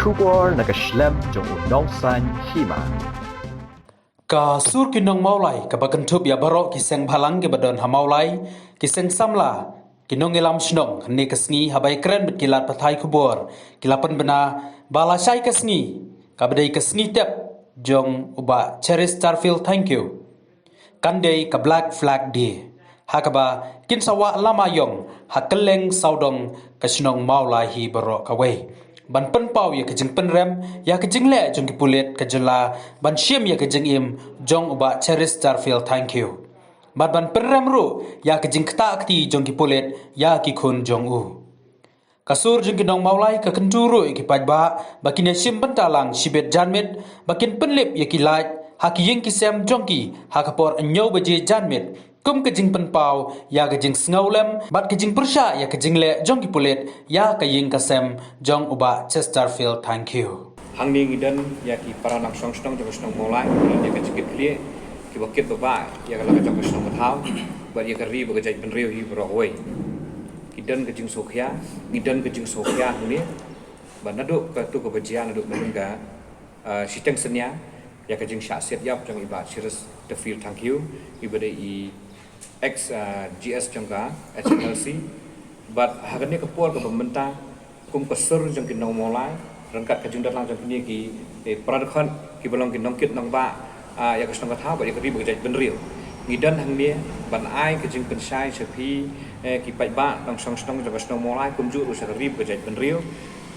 Kubor nakaslem jong Nong Hima. Ka sur ki Nong Mawlai ka bakan thup ya barok ki seng bhalang ke badon ha Mawlai ki seng samla ki Nong elam shnong ne ka Sngi habai kren bet kilat pathai kubor kilapan bena bala shai ka Sngi ka bedai ka Sngi tep jong uba Cherishtarfield Thangkhiew kandei ka black flag di hakaba kin sawa lama yong hakeleng saudong ka shnong Mawlai hi barok ka wei ban pen pau ya kejing pen rem ya kejing le jong ki pulet ka jela ban shiem ya kejing im jong uba Cherishtarfield Thangkhiew ban pen rem ru ya kejing kta kti jong ki pulet ya ki khun jong u kasur jong ki Nong Mawlai ka kenduru ki pajba bakin ya shim bentalang shibet janmet bakin penlip ya ki lait haki ying ki sem jong ki hakapor nyau baje janmet kum kejing pen pau ya kejing sngaulem bat kejing persha ya kejing le jong ki pulet ya ka ying ka sem jong uba Cherishtarfield Thangkhiew hangning idan ya ki para nak song stong jong stong Mawlai ya ka cikit kli ki bakit baba ya ka la jong stong thau ba ya ka ri ba jai pen riu hi bro oi idan kejing sokhya idan kejing sokhya ni ba nadu ka tu ka bajian nadu menungga siteng senya ya kejing sya set yap jong iba Cherishtarfield Thangkhiew ibade i ex GS jongka HNLC but hagane kapor ka pemerintah kum kasur jong ki Nong Mawlai rangkat ka jung datang jong ni ki pradkhan ki belong ki Nong kit Nong ba ya ka stong ka tha ba ya ka ri ba jai ben riu ngidan hang ni ban ai ka jing pensai sepi ki pai ba Nong song stong jong ka Nong Mawlai kum ju ru sa ri ba jai ben riu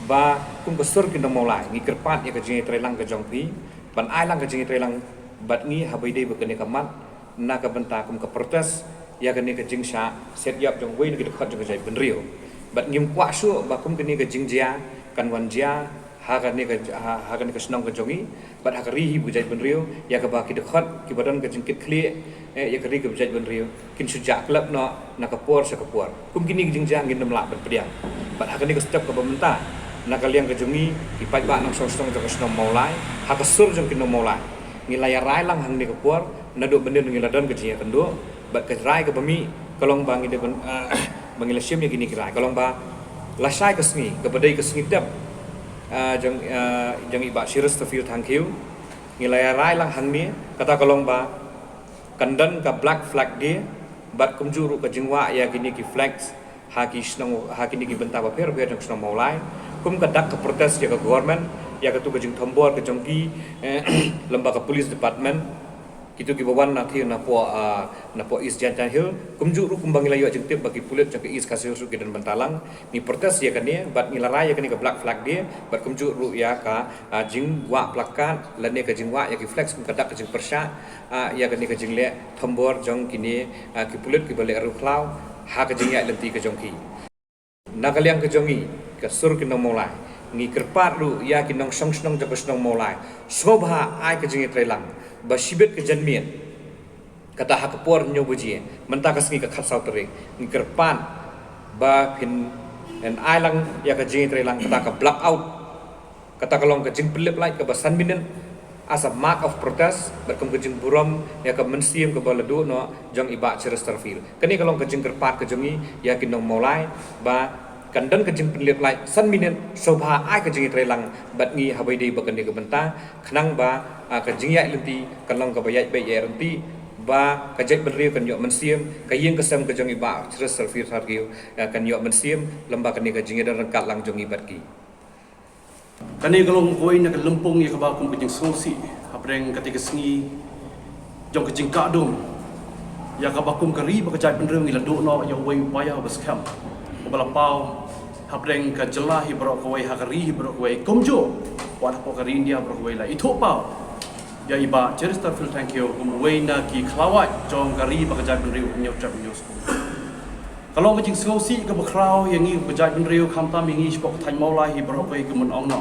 ba kum kasur ki Nong Mawlai ngi kerpat ya ka jing trelang ka jong pi ban ai lang ka jing trelang bat ngi habai dei ba ka ni ka mat na ka benta kum ka protes ya kani ka jing sha set yap jong wei ni ka khat jong jai ben riu bat ngim kwa su ba kum kani ka jing jia kan wan jia ha kani ka snong ka jongi bat ha ka ri hi bu jai ben riu ya ka ba ki de khat ki badan ka jing kit khli ya ka ri ka jai ben riu kin su ja klap no na ka por sa ka por kum kini jing jia ngin nam la ben pediang bat ha kani ka step ka bamenta na ka liang ka jongi ki pai ba nang song song jong ka Nong Mawlai ha ka sur jong ki Nong Mawlai ngilai rai lang hang ni ka por na do benden ngiladan ka jia kan do bat ka rai ka bami kalong bang ide bangila sim ya gini kirai kalong ba lasai ka Sngi ka badai ka Sngi tep jang iba Cherishtarfield Thangkhiew ngilai rai lang hang ni kata kalong ba kandan ka black flag dia bat kumjuru ka jingwa ya gini ki flags haki snong haki ni ki benta ba per jang Nong Mawlai kum ka dak ka protes ya ka government ya ka tu ka jing thambor ka jongki lembaga police department kitu ki bawan na thi na po East Jantan Hill kumju ru kumbang ilayo jeng tip bagi pulit jang ke East Kasir su dan Bantalang ni protes ya kan ya bat ngilarai ya kan ka black flag dia bat kumju ru ya ka jing wa plakat lane ka jing wa ya ki flex kum kadak ka jing persya ya kan ka jing le thambor jong kini ki pulit ki bale ru klau ha ka jing ya lenti ka jong ki nakaliang ka jongi ka sur ki Nong Mawlai ngi kerpat ru ya ki Nong song snong jong Nong Mawlai sobha ai ka jing trelang ba shibet ke janmien kata ha kapor nyo buji menta ka Sngi ka khat sau tering ni kerpan ba phin en ailang ya ka jing trelang kata ka black out kata kalong ka jing pelip like ka ba san minen as a mark of protest ba kum ka jing buram ya ka mensiam ka ba ladu no jong iba Cherishtarfield kani kalong ka jing kerpat ka jongi ya ki Nong Mawlai ba kandan ka jing pelip like san minen sobha ai ka jing trelang bat ngi habai dei ba kan ka benta khnang ba ka jing ya lenti kalong ka bayai bai ya renti ba ka jai ben riu kan yo mensiam ka yeng ka sem ka jong iba Cherishtarfield Thangkhiew kan yo mensiam lamba kan ka jing dan rangkat lang jong ibat ki kani kalong koi na lempung ya ka ba kum jing sosi apreng ketika Sngi jong ka jing ka dum ya ka ba kum ka ri ba ka jai ben riu ngi ladu no ya wei upaya bas kam bala pau hapreng ka jelahi bro ko wei hakari bro ko wei komjo wan ko kari india bro ko wei la itu pau ya iba Cherishtarfield Thangkhiew kum wei na ki klawat jong kari ba ka jai ben riu nyo trap nyo school kalau ka jing sosi ka ba kraw yang ngi ka jai ben riu kham tam ngi spok than Mawlai hi bro ko wei kum ong no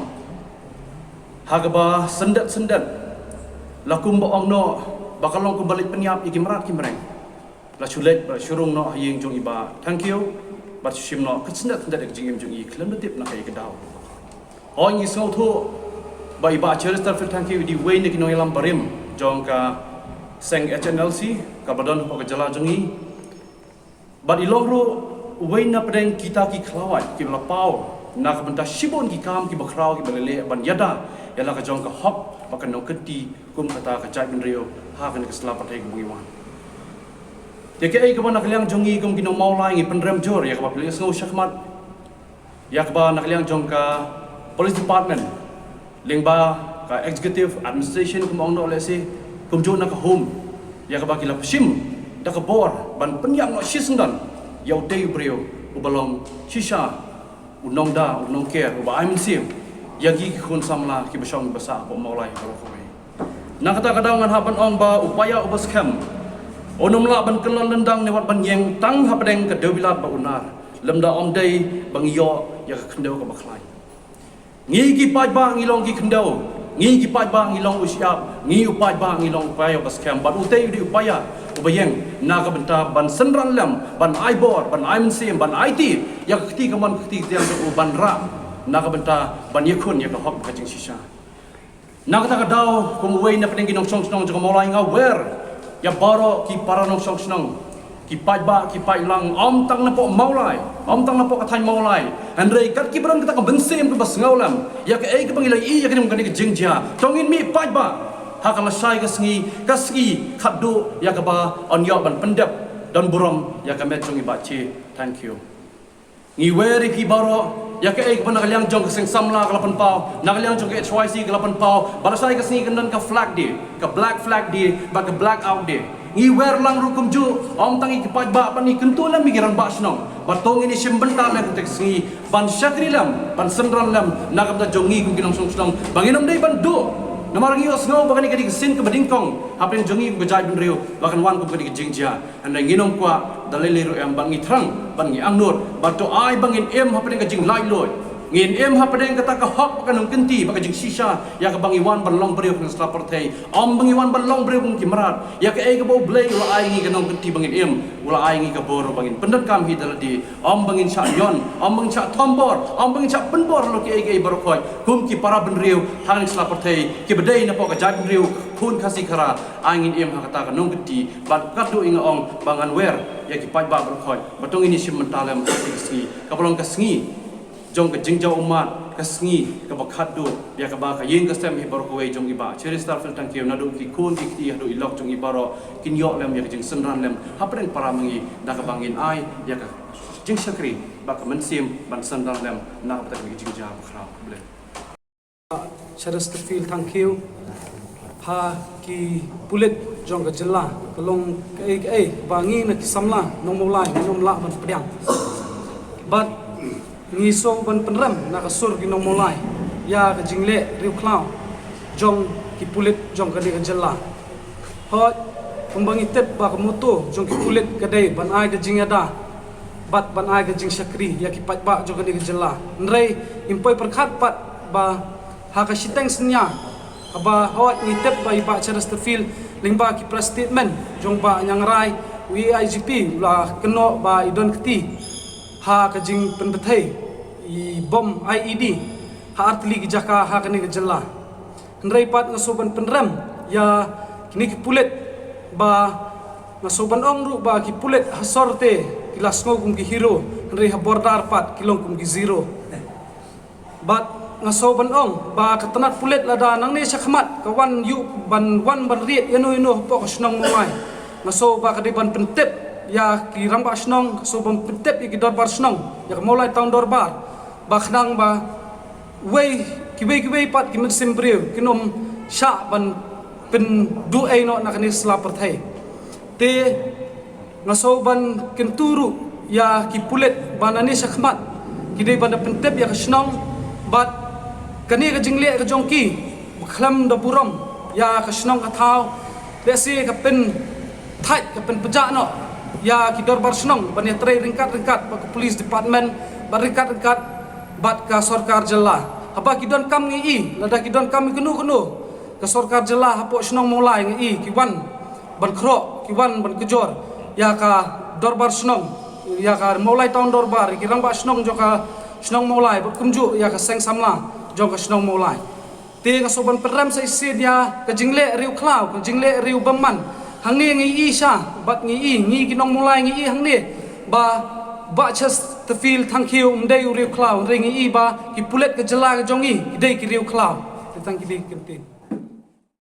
ha ka ba sendat lakum ba ong no ba kalong kum balik penyap ikimrat kimreng la chulet ba shurung no yeng jong iba Thangkhiew bat shim no ksendat ndak jing jong i klam tip na kai kedaw oi ngi so tho bai ba Cherishtarfield Thangkhiew di wei ni ki no lam barim jong ka seng HNLC ka badon ko ka jala jong i bat ilong ro wei na pedeng kita ki klawat ki la pau nak benda shibon ki kam ki bakrau ki balele ban yada yala ka jong ka hop bakan no kenti kum kata ka jai bin rio ha kan ka selapat hai bungiwan ya ke ai ka ban nak liang jongi kum ki no Mawlai ngi penrem jor ya ka ba sngo shakmat ya ka ba nak liang jong ka police department lingba ka executive administration kum ong no le si kum jo nak home ya ka ba ki la psim da ka bor ban penyam no shisndan yau dei brio ubalong shisha unong da unong care uba I'm sim yagi khun samla ki basong basa po Mawlai barokoi na kata kadang ngan haban ong ba upaya ubas kham onom la ban kelon lendang newat ban yeng tang hapdeng ke dewilat ba unar lemda om dei bang yo ya khendau ka baklai ngi ki paj ba ngi long ki khendau ngi ki paj ba ngi long usyap ngi upaj ba ngi long upaya ubas kham ban utei di upaya ubayeng na ka benta ban senran lam ban aibor ban IMC ban IT ya keti kaman keti tiang tu ban ra na ka benta ban yekun ya ka hok ka jing shisha na ka dau kum wei na peneng ginong song song jong Mawlai nga wer ya baro ki para nong song song ki pai ba ki pai lang om tang na po Mawlai om tang na po ka thai Mawlai andrei kat ki bran ka bensem ka bas ngaulam ya ka ei ka bangilai i ya ka nim ka ni jing ja tongin mi pai ba hakala sai ka sngi khaddu ya ka ba on yo ban pendep dan burom ya ka met jong i ba chi thank you ngi weri ki baro ya ke ek ban nakaliang jong sing samla kalapan pau nakaliang jong ke HYC kalapan pau balasai ka sngi kandan ka flag di ka black flag di ba ka black out di ngi wer lang rukum ju om tangi ki paj ba ban ni kentu lam migiran ba snong batong ini simbenta la tek sngi ban syakri lam ban sendran lam nakam da jongi kum kinong song banginom dei ban do namar ngi osngo bakani kadi sin ke badingkong hapin jongi ko jai bin rio bakan wan ko kadi jingja anda nginom kwa dalele ro em bangi thrang bangi angnur bato ai bangin em hapin ka jing lai loi ngin em hapin kata ka hok bakan kenti baka jing shisha ya ka bangi wan ban long brio kan slapor thei om bangi wan ban long brio kum kimrat ya ka ai ka bo blay ula ai ngi kanong kenti bangin em ula ai ngi ka bor bangin pendat kam hi daladi om bangin cha yon om bangin cha thombor om bangin cha penbor lo ki ai barokoi kum ki para ben rio hang slapor thei ki bedai na po ka jai ben rio kun kasi kara angin em hakata ka nong kenti bat kadu inga ong bangan wer ya ki pai ba barokoi batong ini sim mentalem sngi ka bolong ka sngi jong ka jingjau umat ka sngi ka bakhat du ya ka ba ka yin ka sem hi barokoi jong i ba Cherishtarfield Thangkhiew na du ki kun ki ti hadu ilok jong i baro kin yo lem ya ka jing senran lem hapreng para mangi da ka bangin ai ya ka jing sakri ba ka mensim ban senran lem na ka tak jingja bakhrau ble Cherishtarfield Thangkhiew ha ki pulit jong ka jilla kalong ka bangi na ki samla nong Mawlai nong la ban pediang but ngiso ban penrem na kasur ki nong Mawlai ya ka jingle riu klau jong ki pulit jong ka de jalla hot pembangi tep ba ka moto jong ki pulit ka de ban ai ka jingada bat ban ai ka jing sakri ya ki pat ba jong ka de jalla nrei impoi perkhat pat ba ha ka siteng senya aba hot ni tep ba iba Cherishtarfield lingba ki press statement jong ba nyang rai WIGP la keno ba idon keti ha ka jing penbethei i bom IED ha artli ki jaka ha kani ke jalla ndrai pat ngasoban penrem ya kini ki pulet ba ngasoban ong ru ba ki pulet ha sorte kilas ngo kum ki hero ndrai ha bordar pat kilong kum ki zero bat ngasoban ong ba katanat pulet lada nang ne sakmat ka wan yu ban riet ino po ka snong Mawlai ngaso ba ka ban pentep ya ki ramba snong so bam pentep ki dorbar snong ya Mawlai taun dorbar bakhnang ba wei ki pat ki mensim brio kinom sha ban pen du ai no nakani slapar thai te ngaso ban kenturu ya ki pulet banani sakmat ki dei ban pentep ya snong bat kani ka jingle ka jongki khlam da burom ya ka snong ka thau lesi ka pen thai ka pen peja no ya ki dorbar snong ban ya tre ringkat ba police department ba ringkat bat ka sarkar jalla apa ki don kam ngi i lada ki don kam kenu ka sarkar jalla hapo snong Mawlai ngi i ki wan ban khro ki wan ban kejor ya ka dorbar snong ya ka Mawlai taun dorbar ki rang ba snong jo ka snong Mawlai bat kumju ya ka seng samla jo ka snong Mawlai te ka soban peram sa isi dia ka jingle riu klau ka jingle riu baman hang ni ngi i sha bat ngi i ngi ki nong Mawlai ngi i hang ni ba chas te feel Thangkhiew umdai uriu klau ringi iba ki pulet ke jela ke jongi idai ki riu klau te tangki di kintin